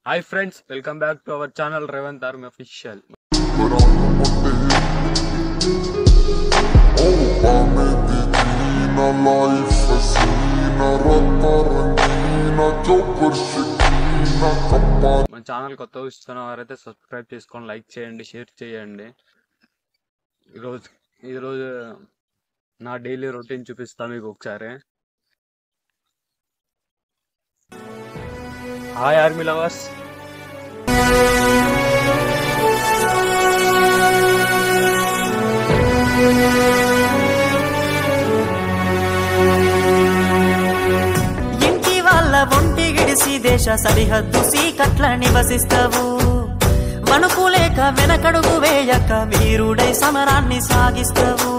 Hi friends, welcome back to our channel Revanth Army Official. మన channel కొత్తగా చూస్తున్న వారైతే సబ్స్క్రైబ్ చేసుకొని లైక్ చేయండి, షేర్ చేయండి. ఈరోజు నా డైలీ రొటీన్ చూపిస్తా మీకు ఒకసారి. Hi army lovers. ఇంటి వాళ్ళ ఒంటి గిడిసి దేశ సరిహద్దు సీకట్ల నివసిస్తావు. వణుకు లేక వెనకడుగు వేయక వీరుడై సమరాన్ని సాగిస్తావు.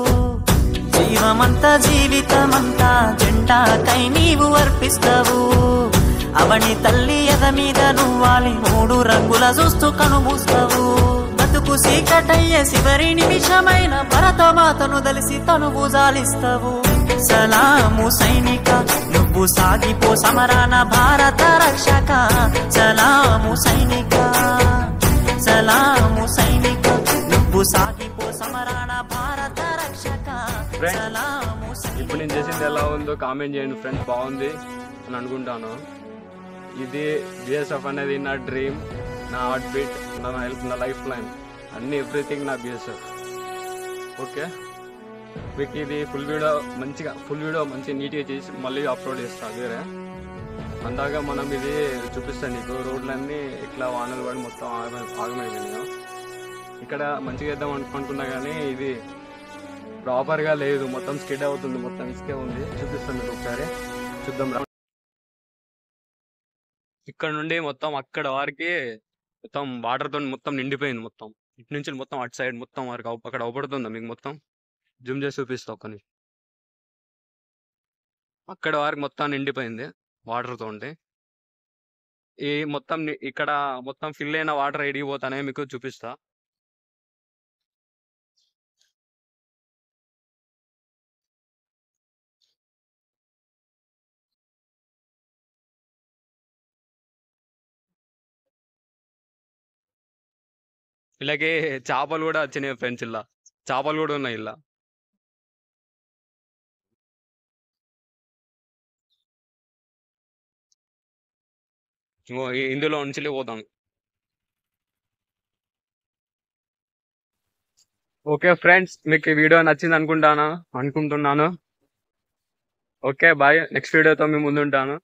జీవమంతా జీవితమంతా జెండాకై నీవు అర్పిస్తావు. అవని తల్లి ఎద మీద నువ్వాలి మూడు రంగుల చూస్తూ కనుమూస్తావు. బతుకు సీకటయ్యే చివరి నిమిషమైన భరతమాతను దలిసి తనువు జాలిస్తావు. సలాము సైనిక, నువ్వు సాగిపో సమరాన భారత రక్షక. సలాము సైనిక, సలాము సైనిక, నువ్వు సాగిపో సమరాన భారత రక్షక. సలాము సైనిక. ఇప్పుడు నేను చేసింది ఎలా ఉందో కామెంట్ చేయండి ఫ్రెండ్స్. బాగుంది అని అనుకుంటాను. ఇది బిఎస్ఎఫ్ అనేది నా డ్రీమ్, నా హార్ట్ బీట్, నా లైఫ్ లైన్, అన్ని ఎవ్రీథింగ్ నా బిఎస్ఎఫ్. ఓకే, మీకు ఇది ఫుల్ వీడియో మంచిగా నీట్గా చేసి మళ్ళీ అప్లోడ్ చేస్తాను. వేరే అందాక మనం ఇది చూపిస్తాను నీకు. రోడ్లన్నీ ఇట్లా వానలు పడి మొత్తం ఆగమైపోయినాయి. ఇక్కడ మంచిగా వేద్దాం అనుకున్నా కానీ ఇది ప్రాపర్గా లేదు, మొత్తం స్కిడ్ అవుతుంది, మొత్తం ఇసుకే ఉంది. చూపిస్తాను మీకు ఒకసారి, చూద్దాం. ఇక్కడ నుండి మొత్తం అక్కడ వారికి మొత్తం వాటర్ తో మొత్తం నిండిపోయింది. మొత్తం ఇటు నుంచి మొత్తం అటు సైడ్ మొత్తం వరకు అక్కడ అవపడుతుందా మీకు? మొత్తం జూమ్ చేసి చూపిస్తా ఒక్కని. అక్కడ వారికి మొత్తం నిండిపోయింది వాటర్ తో. ఉంటే ఈ మొత్తం ఇక్కడ మొత్తం ఫిల్ అయిన వాటర్ ఎడిగిపోతానే మీకు చూపిస్తా. ఇలాగే చేపలు కూడా వచ్చినాయి ఫ్రెండ్స్. ఇలా చేపలు కూడా ఉన్నాయి. ఇలా ఇందులో నుంచి పోతాం. ఓకే ఫ్రెండ్స్, మీకు ఈ వీడియో నచ్చింది అనుకుంటున్నాను. ఓకే బాయ్, నెక్స్ట్ వీడియోతో మీ ముందు ఉంటాను.